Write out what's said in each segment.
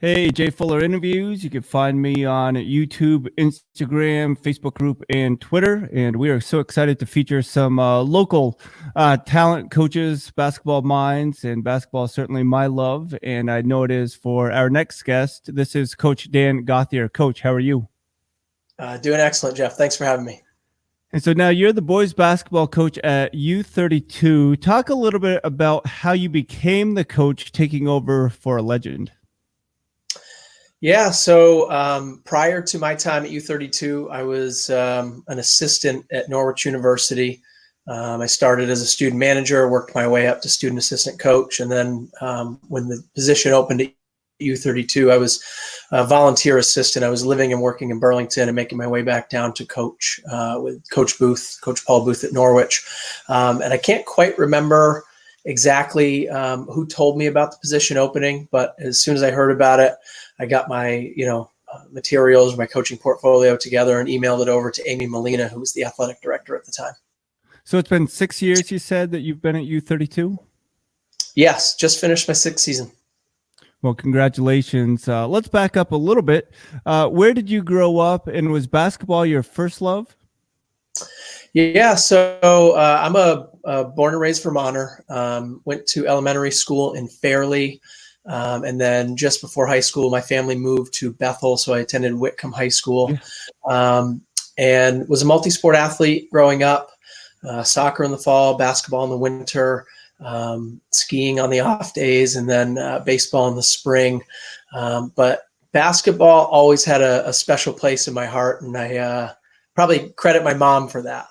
Hey, Jay Fuller Interviews. You can find me on YouTube, Instagram, Facebook group, and Twitter. And we are so excited to feature some local talent coaches, basketball minds, and basketball is certainly my love. And I know it is for our next guest. This is Coach Dan Gauthier. Coach, how are you? Doing excellent, Jeff. Thanks for having me. And so now you're the boys basketball coach at U32. Talk a little bit about how you became the coach taking over for a legend. Yeah, so prior to my time at U32, I was an assistant at Norwich University. I started as a student manager, worked my way up to student assistant coach, and then when the position opened at U32, I was a volunteer assistant. I was living and working in Burlington and making my way back down to coach with Coach Paul Booth at Norwich. And I can't quite remember exactly who told me about the position opening, but as soon as I heard about it, I got my, materials, my coaching portfolio together and emailed it over to Amy Molina, who was the athletic director at the time. So it's been 6 years, you said, that you've been at U32? Yes, just finished my 6th season. Well, congratulations. Let's back up a little bit. Where did you grow up, and was basketball your first love? Yeah, so I'm a born and raised Vermonter. Went to elementary school in Fairleigh. And then just before high school, my family moved to Bethel, so I attended Whitcomb High School, and was a multi-sport athlete growing up. Soccer in the fall, basketball in the winter, skiing on the off days, and then baseball in the spring. But basketball always had a special place in my heart, and I probably credit my mom for that.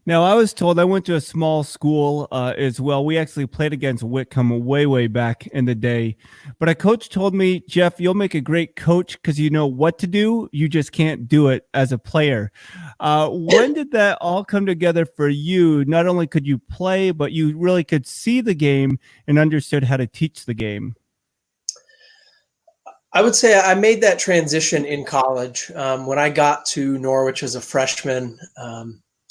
Now, I was told, I went to a small school as well. We actually played against Whitcomb way back in the day. But a coach told me, Jeff, you'll make a great coach because you know what to do. You just can't do it as a player. When did that all come together for you? Not only could you play, but you really could see the game and understood how to teach the game. I would say I made that transition in college. When I got to Norwich as a freshman,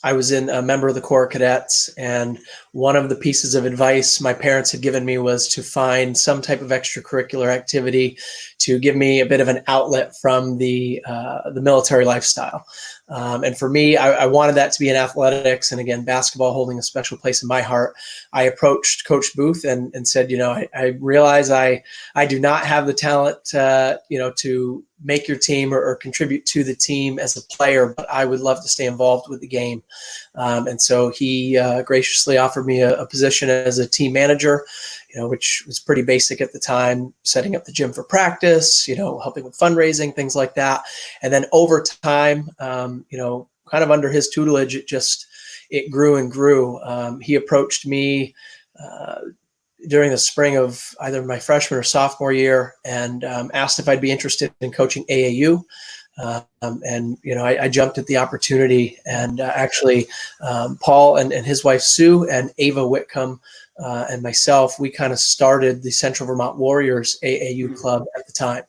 I was a member of the Corps of Cadets, and one of the pieces of advice my parents had given me was to find some type of extracurricular activity to give me a bit of an outlet from the military lifestyle. And for me, I wanted that to be in athletics, and again, basketball holding a special place in my heart. I approached Coach Booth and said, I realize I do not have the talent, to make your team or contribute to the team as a player, but I would love to stay involved with the game. And so he graciously offered me a position as a team manager, which was pretty basic at the time, setting up the gym for practice, helping with fundraising, things like that. And then over time, kind of under his tutelage, it grew and grew. He approached me during the spring of either my freshman or sophomore year and asked if I'd be interested in coaching AAU. I jumped at the opportunity, and actually Paul and his wife Sue and Ava Whitcomb and myself, we kind of started the Central Vermont Warriors AAU club at the time.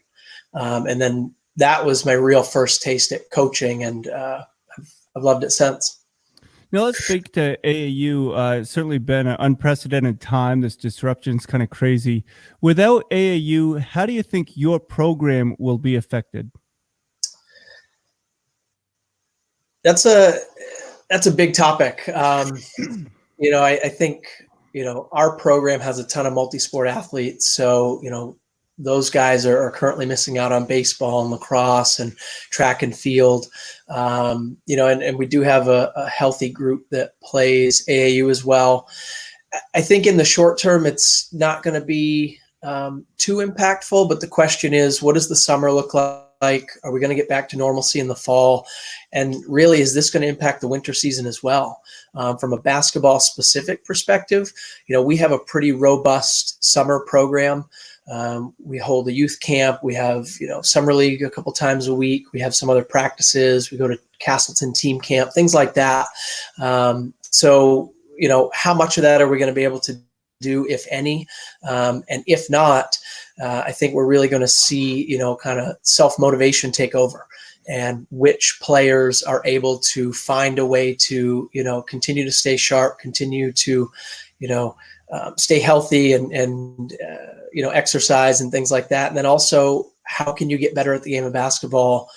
And then that was my real first taste at coaching, and I've loved it since. Now let's speak to AAU. It's certainly been an unprecedented time. This disruption's kind of crazy. Without AAU, how do you think your program will be affected? That's a big topic. I think, our program has a ton of multi-sport athletes. So, those guys are currently missing out on baseball and lacrosse and track and field. And we do have a healthy group that plays AAU as well. I think in the short term, it's not going to be too impactful, but the question is, what does the summer look like? Are we going to get back to normalcy in the fall? And really, is this going to impact the winter season as well? From a basketball specific perspective, we have a pretty robust summer program. We hold a youth camp. We have, summer league a couple times a week. We have some other practices. We go to Castleton team camp, things like that. So, how much of that are we going to be able to do, if any? And if not, I think we're really going to see, kind of self-motivation take over, and which players are able to find a way to, continue to stay sharp, continue to, stay healthy and exercise and things like that. And then also, how can you get better at the game of basketball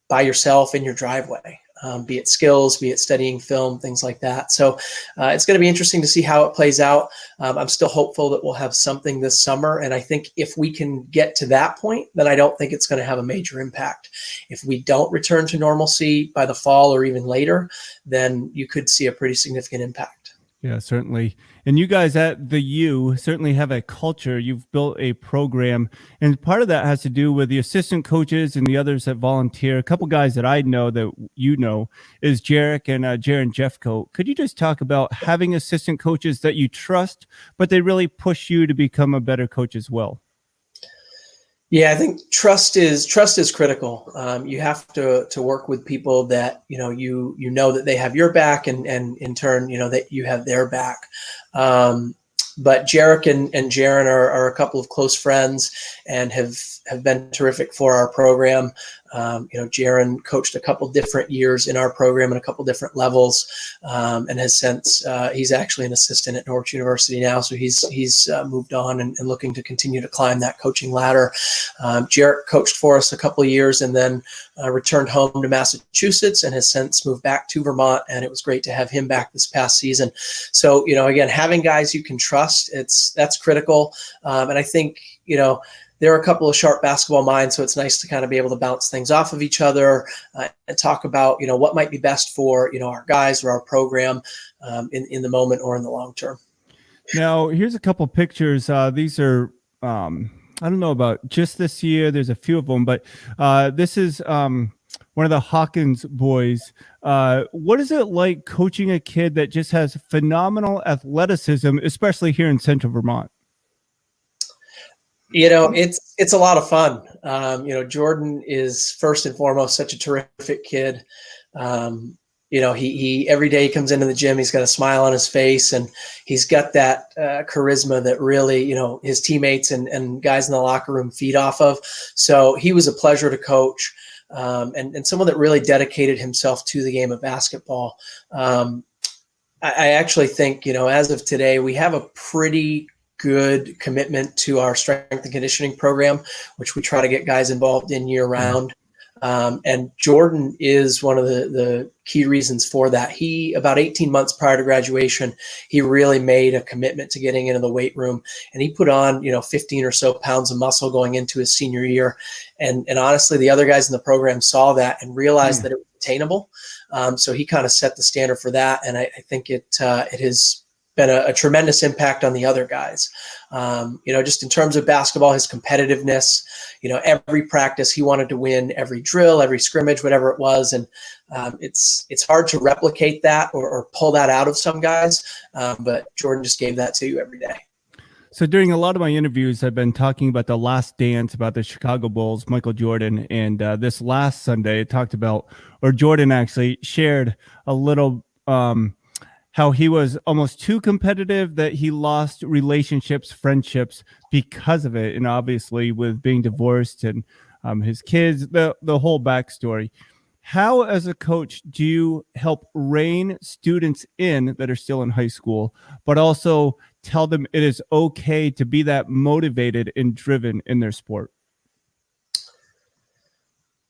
by yourself in your driveway? Be it skills, be it studying film, things like that. So it's going to be interesting to see how it plays out. I'm still hopeful that we'll have something this summer. And I think if we can get to that point, then I don't think it's going to have a major impact. If we don't return to normalcy by the fall or even later, then you could see a pretty significant impact. Yeah, certainly. And you guys at the U certainly have a culture. You've built a program, and part of that has to do with the assistant coaches and the others that volunteer. A couple guys that I know that you know is Jarek and Jaron Jeffcoat. Could you just talk about having assistant coaches that you trust, but they really push you to become a better coach as well? Yeah, I think trust is critical. You have to work with people that you know that they have your back, and in turn, that you have their back. But Jarek and Jaron are a couple of close friends and have been terrific for our program. Jaron coached a couple different years in our program and a couple different levels, and has since he's actually an assistant at Norwich University now. So he's moved on and looking to continue to climb that coaching ladder. Jarek coached for us a couple of years and then returned home to Massachusetts and has since moved back to Vermont. And it was great to have him back this past season. So, again, having guys you can trust, that's critical. And I think, there are a couple of sharp basketball minds, so it's nice to kind of be able to bounce things off of each other and talk about, what might be best for, our guys or our program in the moment or in the long term. Now, here's a couple pictures. These are, I don't know about just this year. There's a few of them, but this is one of the Hawkins boys. What is it like coaching a kid that just has phenomenal athleticism, especially here in Central Vermont? It's a lot of fun. Jordan is first and foremost such a terrific kid. He every day he comes into the gym, he's got a smile on his face, and he's got that charisma that really, his teammates and guys in the locker room feed off of. So he was a pleasure to coach, and someone that really dedicated himself to the game of basketball. I actually think, as of today, we have a pretty good commitment to our strength and conditioning program, which we try to get guys involved in year round. And Jordan is one of the key reasons for that. He, about 18 months prior to graduation, he really made a commitment to getting into the weight room, and he put on, 15 or so pounds of muscle going into his senior year. And honestly, the other guys in the program saw that and realized that it was attainable. So he kind of set the standard for that. And I think it has been a tremendous impact on the other guys. Just in terms of basketball, his competitiveness, every practice he wanted to win, every drill, every scrimmage, whatever it was. And it's hard to replicate that or pull that out of some guys. But Jordan just gave that to you every day. So during a lot of my interviews, I've been talking about The Last Dance, about the Chicago Bulls, Michael Jordan. And this last Sunday, it talked about, or Jordan actually shared a little, how he was almost too competitive, that he lost relationships, friendships because of it. And obviously with being divorced and his kids, the whole backstory. How, as a coach, do you help rein students in that are still in high school, but also tell them it is okay to be that motivated and driven in their sport?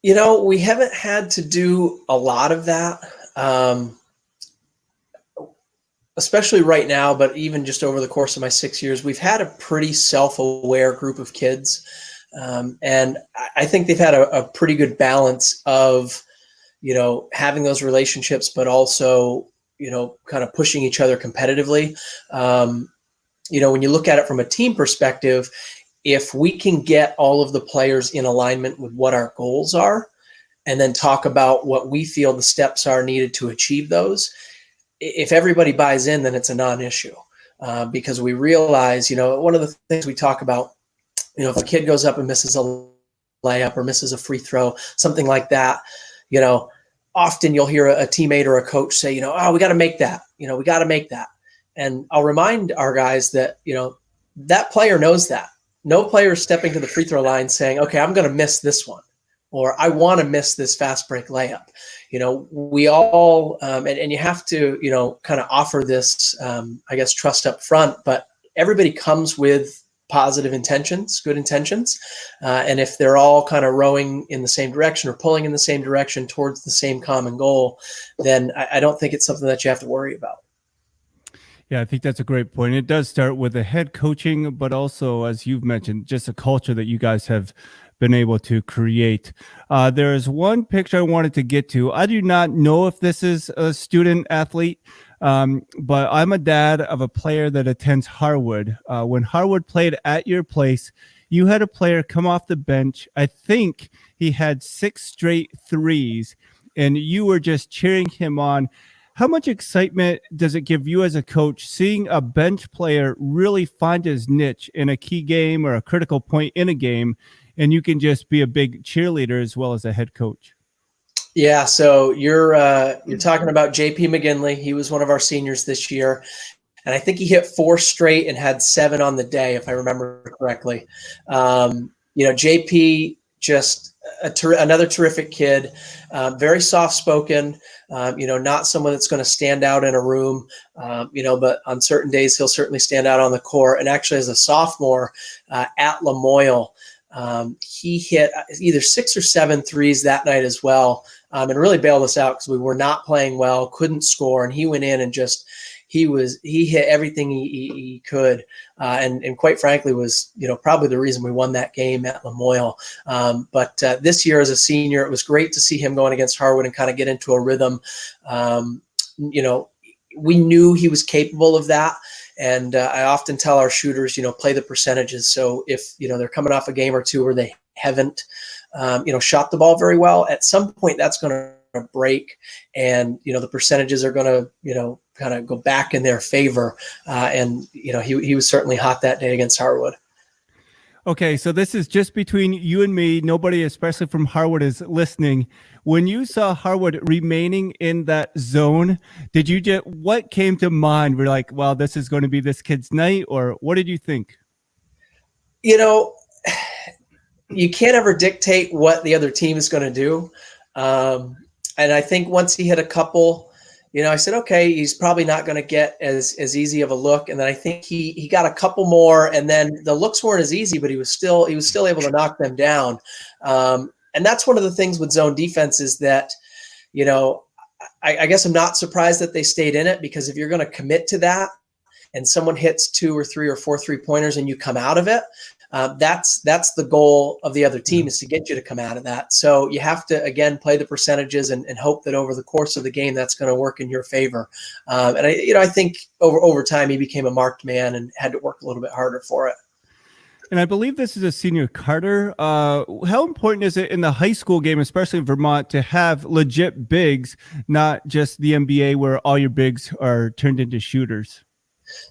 We haven't had to do a lot of that. Especially right now, but even just over the course of my 6 years, we've had a pretty self-aware group of kids. And I think they've had a pretty good balance of, having those relationships, but also, kind of pushing each other competitively. When you look at it from a team perspective, if we can get all of the players in alignment with what our goals are, and then talk about what we feel the steps are needed to achieve those, if everybody buys in, then it's a non-issue, because we realize, one of the things we talk about, if a kid goes up and misses a layup or misses a free throw, something like that, often you'll hear a teammate or a coach say, oh, we got to make that, we got to make that. And I'll remind our guys that, that player knows that. No player is stepping to the free throw line saying, okay, I'm going to miss this one, or I want to miss this fast break layup. we all, and you have to, kind of offer this, I guess, trust up front, but everybody comes with positive intentions, good intentions. And if they're all kind of rowing in the same direction or pulling in the same direction towards the same common goal, then I don't think it's something that you have to worry about. Yeah, I think that's a great point. It does start with the head coaching, but also, as you've mentioned, just a culture that you guys have been able to create. There is one picture I wanted to get to. I do not know if this is a student athlete, but I'm a dad of a player that attends Harwood. When Harwood played at your place, you had a player come off the bench. I think he had 6 straight threes, and you were just cheering him on. How much excitement does it give you as a coach seeing a bench player really find his niche in a key game or a critical point in a game, and you can just be a big cheerleader as well as a head coach? Yeah, so you're talking about JP McGinley. He was one of our seniors this year, and I think he hit 4 straight and had 7 on the day, if I remember correctly. JP, just another terrific kid, very soft spoken. Not someone that's going to stand out in a room, but on certain days he'll certainly stand out on the court. And actually, as a sophomore at Lamoille, he hit either 6 or 7 threes that night as well, and really bailed us out because we were not playing well, couldn't score, and he went in and just he hit everything he could, and quite frankly was probably the reason we won that game at Lamoille. But this year as a senior, it was great to see him going against Harwood and kind of get into a rhythm. We knew he was capable of that. And I often tell our shooters, play the percentages. So if, they're coming off a game or two where they haven't, shot the ball very well, at some point that's going to break, and, the percentages are going to, kind of go back in their favor. And he was certainly hot that day against Harwood. Okay, so this is just between you and me. Nobody, especially from Harwood, is listening. When you saw Harwood remaining in that zone, what came to mind? We're like, well, this is going to be this kid's night, or what did you think? You can't ever dictate what the other team is going to do. And I think once he hit a couple, I said, okay, he's probably not going to get as easy of a look. And then I think he got a couple more, and then the looks weren't as easy, but he was still able to knock them down. And that's one of the things with zone defense is that, I guess I'm not surprised that they stayed in it, because if you're going to commit to that and someone hits 2 or 3 or 4 3-pointers and you come out of it, that's the goal of the other team, is to get you to come out of that. So you have to, again, play the percentages and hope that over the course of the game, that's going to work in your favor. And I think over time, he became a marked man and had to work a little bit harder for it. And I believe this is a senior, Carter. How important is it in the high school game, especially in Vermont, to have legit bigs, not just the NBA where all your bigs are turned into shooters?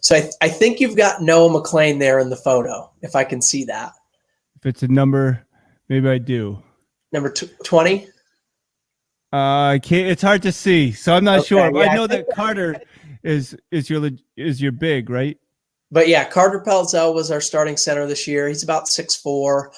So I think you've got Noah McLean there in the photo, if I can see that. If it's a number, maybe I do. Number 20? I can't. It's hard to see, so I'm not sure. But yeah, I know that Carter is your big, right? But yeah, Carter Pelzel was our starting center this year. He's about 6'4".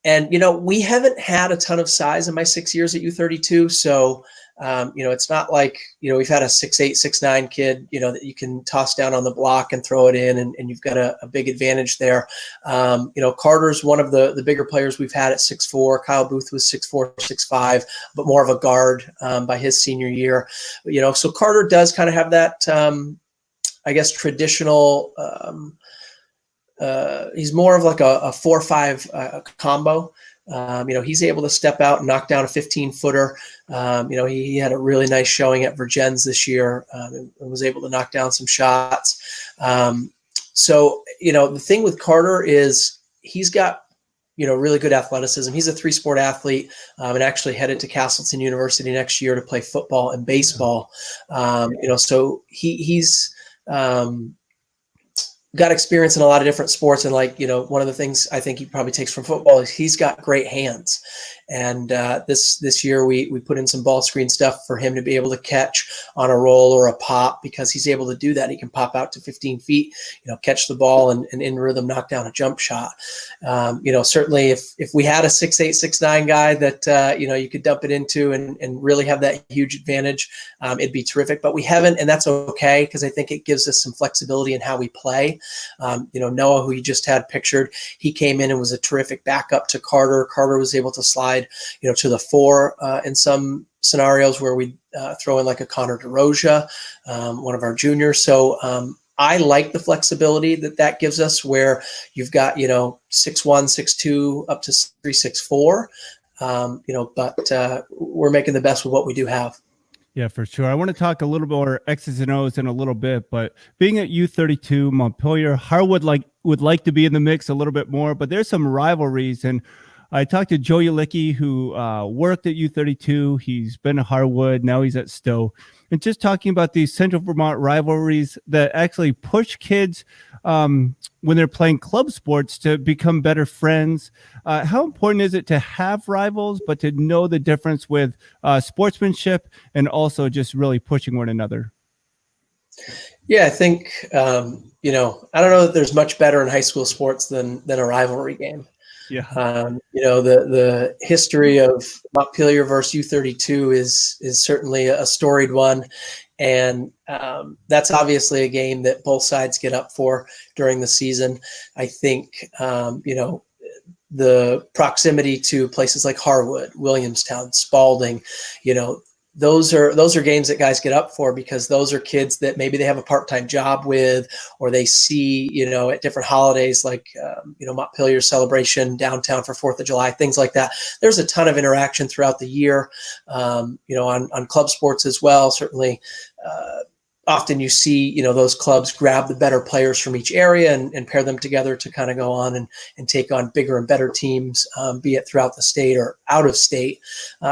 And, we haven't had a ton of size in my 6 years at U32. So, it's not like, we've had a 6'8", 6'9" kid, that you can toss down on the block and throw it in, and you've got a big advantage there. Carter's one of the bigger players we've had at 6'4". Kyle Booth was 6'4", 6'5", but more of a guard by his senior year. So Carter does kind of have that, I guess, traditional, he's more of like a 4-5 combo. He's able to step out and knock down a 15-footer. He had a really nice showing at Virgins this year, and was able to knock down some shots. So, the thing with Carter is he's got, really good athleticism. He's a 3-sport athlete, and actually headed to Castleton University next year to play football and baseball. So he's got experience in a lot of different sports. And one of the things I think he probably takes from football is he's got great hands. And this year we put in some ball screen stuff for him to be able to catch on a roll or a pop, because he's able to do that. He can pop out to 15 feet, catch the ball and in rhythm knock down a jump shot. Certainly if we had a 6'8", 6'9" guy that you could dump it into and really have that huge advantage, it'd be terrific. But we haven't, and that's okay, because I think it gives us some flexibility in how we play. Noah, who you just had pictured, he came in and was a terrific backup to Carter. Carter was able to slide, to the 4 in some scenarios where we throw in like a Connor DeRosia, one of our juniors. So I like the flexibility that gives us, where you've got 6'1", 6'2", up to 3, 6'4". But we're making the best with what we do have. Yeah, for sure. I want to talk a little more X's and O's in a little bit, but being at U32, Montpelier, Harwood would like to be in the mix a little bit more, but there's some rivalries. And I talked to Joe Ulicki, who worked at U32. He's been at Harwood. Now he's at Stowe. And just talking about these Central Vermont rivalries that actually push kids when they're playing club sports to become better friends. How important is it to have rivals, but to know the difference with sportsmanship and also just really pushing one another? Yeah, I think, I don't know that there's much better in high school sports than a rivalry game. Yeah. The history of Montpelier versus U32 is certainly a storied one. And that's obviously a game that both sides get up for during the season. I think, the proximity to places like Harwood, Williamstown, Spalding, those are games that guys get up for, because those are kids that maybe they have a part-time job with, or they see, at different holidays, like, Montpelier celebration downtown for 4th of July, things like that. There's a ton of interaction throughout the year, on club sports as well. Certainly, often you see, those clubs grab the better players from each area and pair them together to kind of go on and take on bigger and better teams, be it throughout the state or out of state.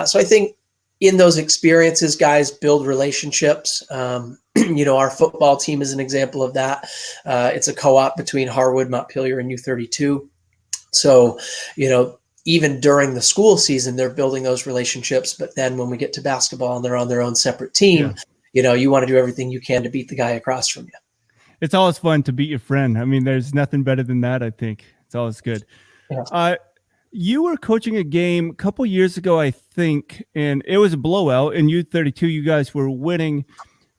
So I think in those experiences, guys build relationships. Our football team is an example of that. It's a co-op between Harwood, Montpelier, and U32. So, even during the school season, they're building those relationships. But then when we get to basketball and they're on their own separate team, you want to do everything you can to beat the guy across from you. It's always fun to beat your friend. I mean, there's nothing better than that, I think. It's always good. Yeah. You were coaching a game a couple years ago, I think, and it was a blowout. In U32, you guys were winning,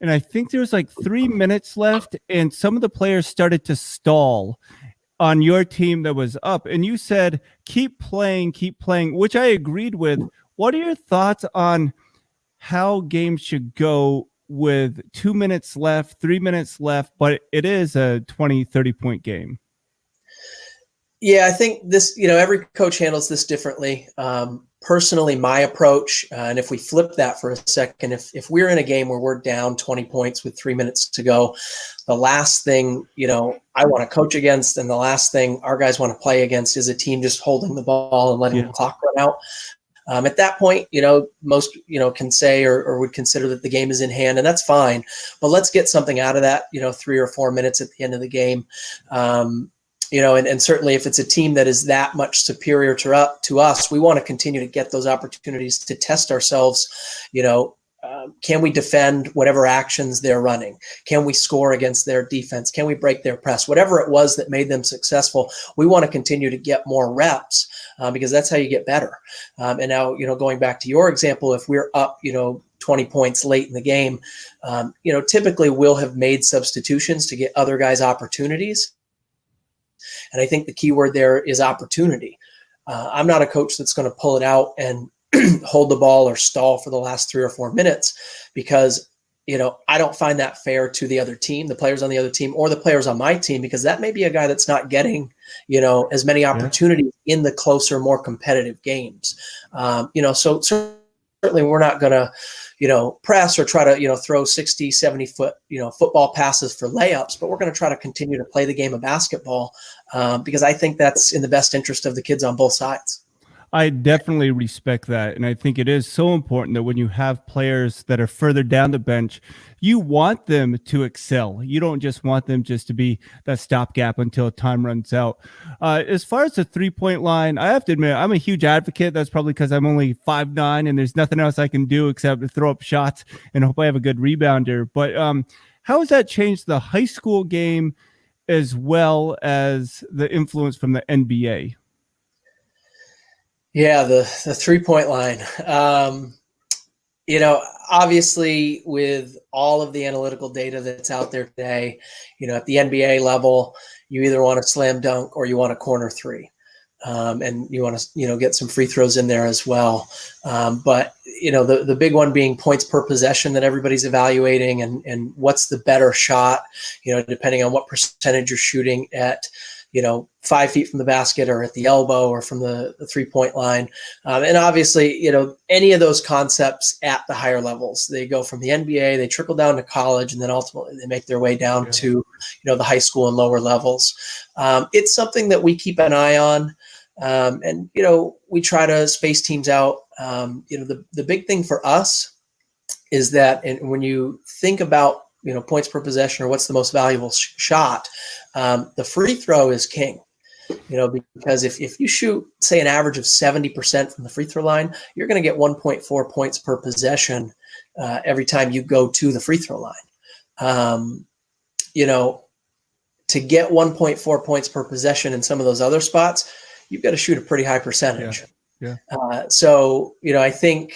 and I think there was like 3 minutes left, and some of the players started to stall on your team that was up. And you said, keep playing, which I agreed with. What are your thoughts on how games should go with 2 minutes left, 3 minutes left, but it is a 20, 30-point game? Yeah, I think this, every coach handles this differently. Personally, my approach, and if we flip that for a second, if we're in a game where we're down 20 points with 3 minutes to go, the last thing, I want to coach against, and the last thing our guys want to play against, is a team just holding the ball and letting the clock run out. At that point, most, can say or would consider that the game is in hand, and that's fine. But let's get something out of that, 3 or 4 minutes at the end of the game. And certainly if it's a team that is that much superior to us, we want to continue to get those opportunities to test ourselves. Can we defend whatever actions they're running? Can we score against their defense? Can we break their press? Whatever it was that made them successful, we want to continue to get more reps, because that's how you get better. And now, going back to your example, if we're up, 20 points late in the game, typically we'll have made substitutions to get other guys opportunities. And I think the key word there is opportunity. I'm not a coach that's going to pull it out and hold the ball or stall for the last 3 or 4 minutes, because, I don't find that fair to the other team, the players on the other team, or the players on my team, because that may be a guy that's not getting, as many opportunities in the closer, more competitive games. So certainly we're not going to, press or try to, throw 60, 70 foot, football passes for layups, but we're going to try to continue to play the game of basketball, because I think that's in the best interest of the kids on both sides. I definitely respect that. And I think it is so important that when you have players that are further down the bench, you want them to excel. You don't just want them just to be that stopgap until time runs out. As far as the 3-point line, I have to admit, I'm a huge advocate. That's probably because I'm only 5'9" and there's nothing else I can do except to throw up shots and hope I have a good rebounder. But how has that changed the high school game as well as the influence from the NBA? Yeah, the 3-point line. You know, obviously, with all of the analytical data that's out there today, you know, at the NBA level, you either want a slam dunk or you want a corner three. And you want to, you know, get some free throws in there as well. But, you know, the big one being points per possession that everybody's evaluating, and what's the better shot, you know, depending on what percentage you're shooting at, you know, 5 feet from the basket or at the elbow or from the 3-point line. And obviously, you know, any of those concepts at the higher levels, they go from the NBA, they trickle down to college, and then ultimately they make their way down to, you know, the high school and lower levels. It's something that we keep an eye on. And, you know, we try to space teams out. You know, the big thing for us is that, and when you think about, you know, points per possession or what's the most valuable shot, the free throw is king. You know, because if you shoot, say, an average of 70% from the free throw line, you're going to get 1.4 points per possession every time you go to the free throw line. You know, to get 1.4 points per possession in some of those other spots, you've got to shoot a pretty high percentage. Yeah. So, you know, I think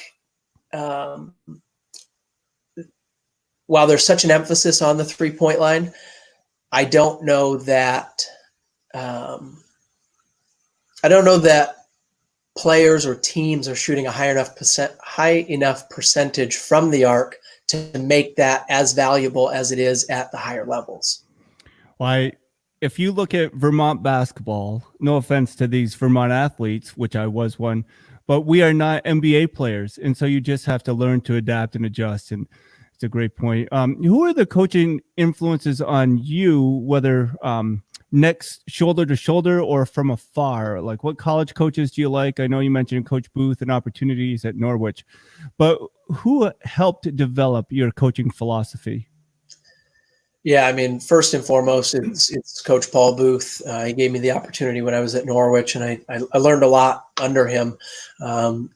while there's such an emphasis on the 3-point line, I don't know that players or teams are shooting a high enough percentage from the arc to make that as valuable as it is at the higher levels. Why, if you look at Vermont basketball, no offense to these Vermont athletes, which I was one, but we are not NBA players. And so you just have to learn to adapt and adjust. And it's a great point. Who are the coaching influences on you, whether next shoulder to shoulder or from afar? Like, what college coaches do you like? I know you mentioned Coach Booth and opportunities at Norwich, but who helped develop your coaching philosophy? Yeah, I mean, first and foremost, it's Coach Paul Booth. He gave me the opportunity when I was at Norwich, and I learned a lot under him.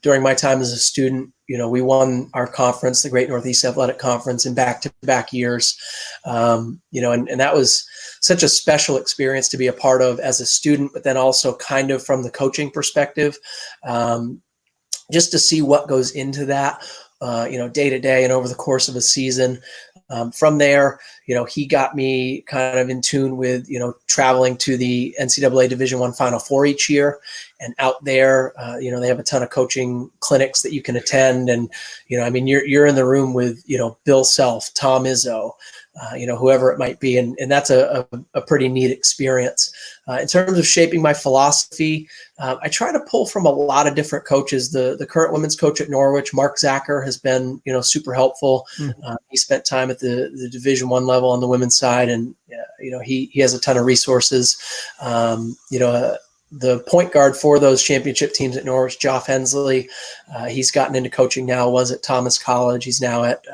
During my time as a student, you know, we won our conference, the Great Northeast Athletic Conference, in back-to-back years. You know, and that was such a special experience to be a part of as a student, but then also kind of from the coaching perspective, just to see what goes into that, you know, day to day and over the course of a season. From there, you know, he got me kind of in tune with, you know, traveling to the NCAA Division I Final Four each year. And out there, you know, they have a ton of coaching clinics that you can attend. And, you know, I mean, you're in the room with, you know, Bill Self, Tom Izzo, you know, whoever it might be. And that's a pretty neat experience. In terms of shaping my philosophy, I try to pull from a lot of different coaches. The current women's coach at Norwich, Mark Zacher, has been, you know, super helpful. He spent time at the Division I level on the women's side, and you know, he has a ton of resources. You know, the point guard for those championship teams at Norwich, Joff Hensley, he's gotten into coaching now, was at Thomas College. He's now at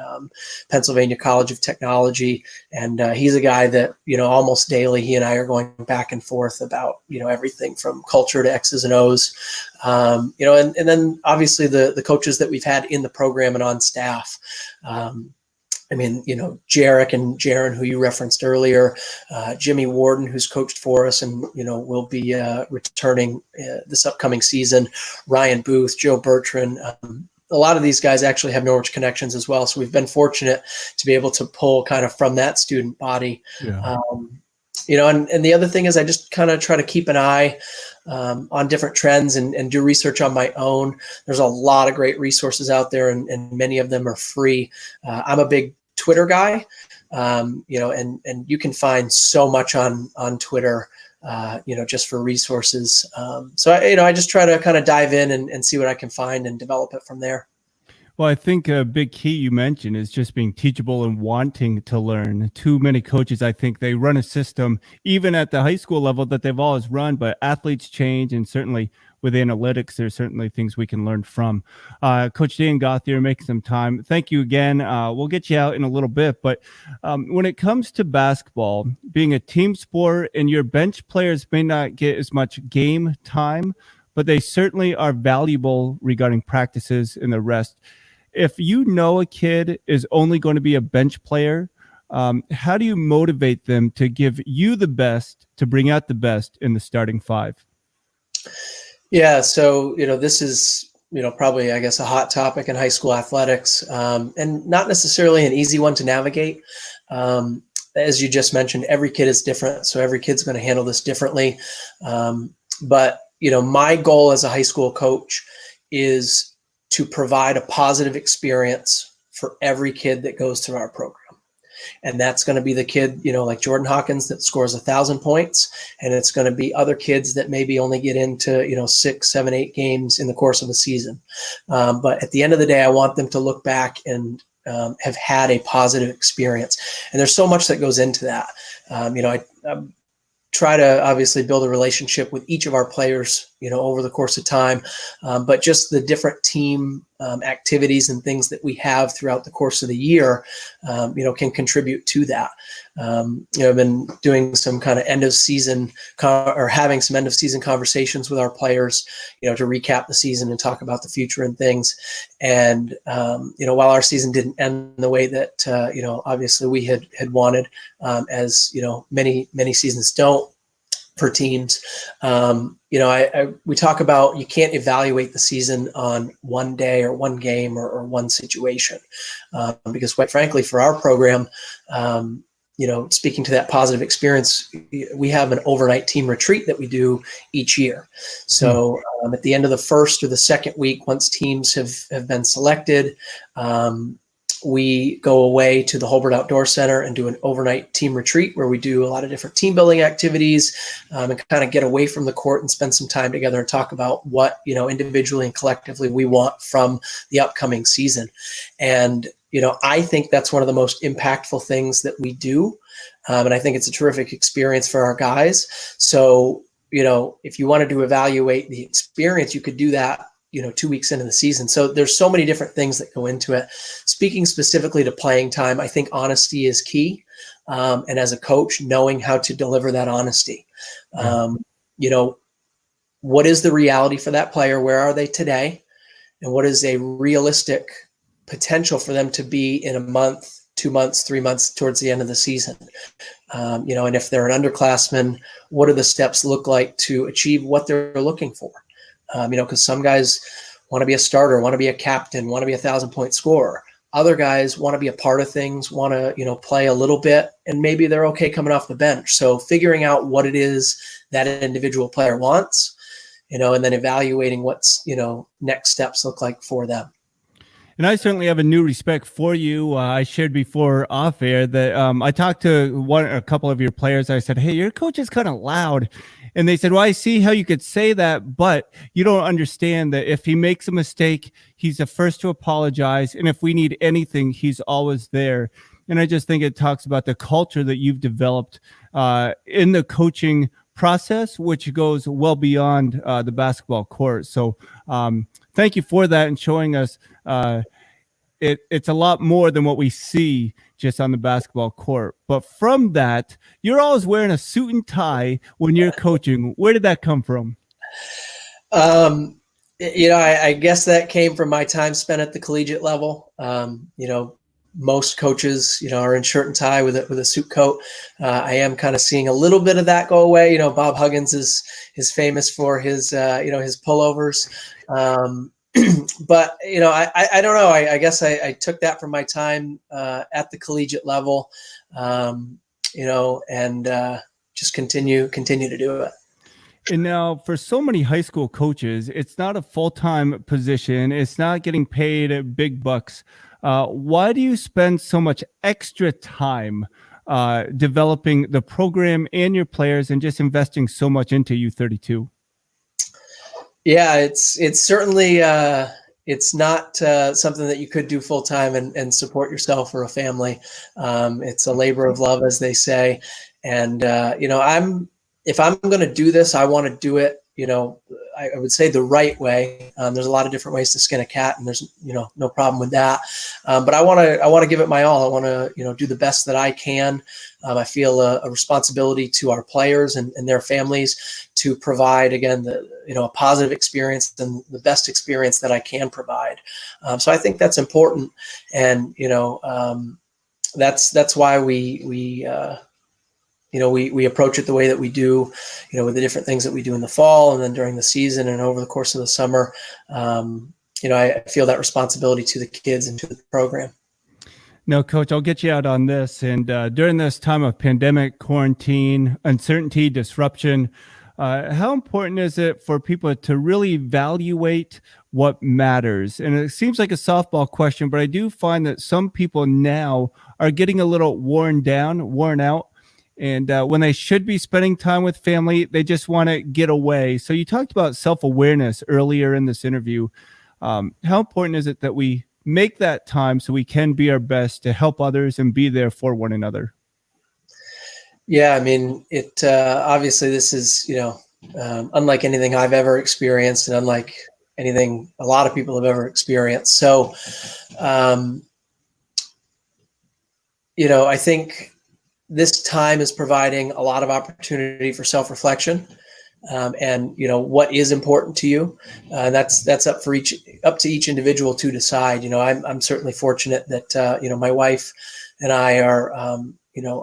Pennsylvania College of Technology. And he's a guy that, you know, almost daily, he and I are going back and forth about, you know, everything from culture to X's and O's. You know, and then obviously the coaches that we've had in the program and on staff. I mean, you know, Jarek and Jaron, who you referenced earlier, Jimmy Warden, who's coached for us and, you know, will be returning this upcoming season, Ryan Booth, Joe Bertrand. A lot of these guys actually have Norwich connections as well. So we've been fortunate to be able to pull kind of from that student body. Yeah. You know, and the other thing is I just kind of try to keep an eye on different trends and do research on my own. There's a lot of great resources out there, and many of them are free. I'm a big Twitter guy, you know, and you can find so much on Twitter, you know, just for resources. So, you know, I just try to kind of dive in and see what I can find and develop it from there. Well, I think a big key you mentioned is just being teachable and wanting to learn. Too many coaches, I think they run a system, even at the high school level, that they've always run, but athletes change. And certainly with analytics, there's certainly things we can learn from. Coach Dan Gauthier, making some time. Thank you again. We'll get you out in a little bit. But when it comes to basketball, being a team sport and your bench players may not get as much game time, but they certainly are valuable regarding practices and the rest. If you know a kid is only going to be a bench player, how do you motivate them to give you the best, to bring out the best in the starting five? Yeah, so this is probably, I guess, a hot topic in high school athletics, and not necessarily an easy one to navigate. As you just mentioned, every kid is different, so every kid's going to handle this differently. But my goal as a high school coach is to provide a positive experience for every kid that goes through our program. And that's going to be the kid, like Jordan Hawkins, that scores 1,000 points. And it's going to be other kids that maybe only get into, 6, 7, 8 games in the course of a season. But at the end of the day, I want them to look back and have had a positive experience. And there's so much that goes into that. I try to obviously build a relationship with each of our players, over the course of time. But just the different team activities and things that we have throughout the course of the year, can contribute to that. I've been doing some kind of end of season or having some end of season conversations with our players, to recap the season and talk about the future and things. And, while our season didn't end the way that, obviously we had wanted, as, many seasons don't for teams, we talk about, you can't evaluate the season on one day or one game or one situation, because quite frankly, for our program, speaking to that positive experience, we have an overnight team retreat that we do each year. So at the end of the first or the second week, once teams have been selected, we go away to the Holbert Outdoor Center and do an overnight team retreat where we do a lot of different team building activities, and kind of get away from the court and spend some time together and talk about what, individually and collectively we want from the upcoming season. And, I think that's one of the most impactful things that we do. And I think it's a terrific experience for our guys. So, if you wanted to evaluate the experience, you could do that 2 weeks into the season. So there's so many different things that go into it. Speaking specifically to playing time, I think honesty is key. And as a coach, knowing how to deliver that honesty. What is the reality for that player? Where are they today? And what is a realistic potential for them to be in a month, 2 months, 3 months towards the end of the season? And if they're an underclassman, what do the steps look like to achieve what they're looking for? Because some guys want to be a starter, want to be a captain, want to be 1,000-point scorer. Other guys want to be a part of things, want to, play a little bit, and maybe they're okay coming off the bench. So figuring out what it is that an individual player wants, and then evaluating what's, next steps look like for them. And I certainly have a new respect for you. I shared before off air that I talked to a couple of your players. I said, "Hey, your coach is kind of loud." And they said, "Well, I see how you could say that, but you don't understand that if he makes a mistake, he's the first to apologize. And if we need anything, he's always there." And I just think it talks about the culture that you've developed in the coaching process, which goes well beyond the basketball court. So thank you for that and showing us it's a lot more than what we see just on the basketball court. But from that, you're always wearing a suit and tie when you're coaching. Where did that come from? I guess that came from my time spent at the collegiate level. Most coaches, are in shirt and tie with a suit coat. I am kind of seeing a little bit of that go away. Bob Huggins is famous for his his pullovers. But I don't know. I guess I took that from my time at the collegiate level, and just continue to do it. And now for so many high school coaches, it's not a full-time position. It's not getting paid big bucks. Why do you spend so much extra time developing the program and your players and just investing so much into U32? Yeah, it's certainly, it's not something that you could do full time and support yourself or a family. It's a labor of love, as they say. And if I'm going to do this, I want to do it, I would say the right way. There's a lot of different ways to skin a cat, and there's, no problem with that. But I want to give it my all. I want to, do the best that I can. I feel a responsibility to our players and their families to provide, again, a positive experience and the best experience that I can provide. So I think that's important. And, that's why we approach it the way that we do, with the different things that we do in the fall and then during the season and over the course of the summer. I feel that responsibility to the kids and to the program. No, Coach, I'll get you out on this. And during this time of pandemic, quarantine, uncertainty, disruption, how important is it for people to really evaluate what matters? And it seems like a softball question, but I do find that some people now are getting a little worn out. And when they should be spending time with family, they just want to get away. So you talked about self-awareness earlier in this interview. How important is it that we make that time so we can be our best to help others and be there for one another? Yeah, I mean, it obviously this is, unlike anything I've ever experienced and unlike anything a lot of people have ever experienced. So, I think this time is providing a lot of opportunity for self-reflection. And what is important to you, that's up to each individual to decide. I'm certainly fortunate that my wife and I are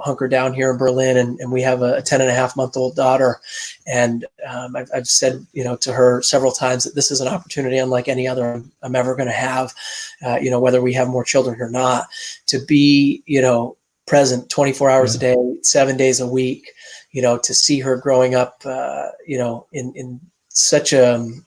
hunkered down here in Berlin, and we have a 10.5-month-old daughter, and I've said to her several times that this is an opportunity unlike any other I'm ever going to have, whether we have more children or not, to be present 24 hours a day, 7 days a week. To see her growing up, in such an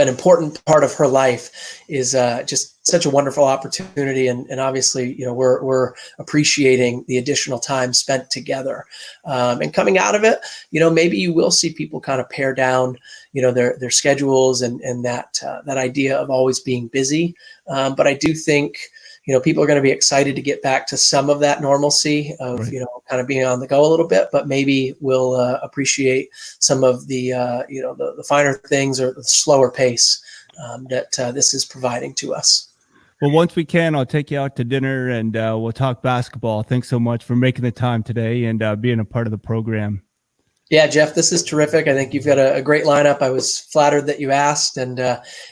important part of her life is just such a wonderful opportunity. And obviously, we're appreciating the additional time spent together. And coming out of it, maybe you will see people kind of pare down, their schedules and that idea of always being busy. But I do think, people are going to be excited to get back to some of that normalcy of, Right. kind of being on the go a little bit, but maybe we'll appreciate some of the, the finer things or the slower pace that this is providing to us. Well, once we can, I'll take you out to dinner and we'll talk basketball. Thanks so much for making the time today and being a part of the program. Yeah, Jeff, this is terrific. I think you've got a great lineup. I was flattered that you asked and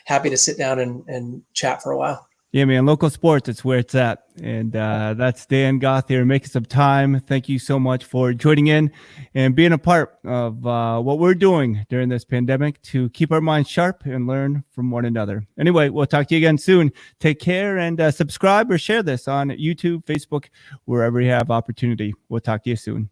happy to sit down and chat for a while. Yeah, man, local sports, it's where it's at. And that's Dan Gauthier making some time. Thank you so much for joining in and being a part of what we're doing during this pandemic to keep our minds sharp and learn from one another. Anyway, we'll talk to you again soon. Take care and subscribe or share this on YouTube, Facebook, wherever you have opportunity. We'll talk to you soon.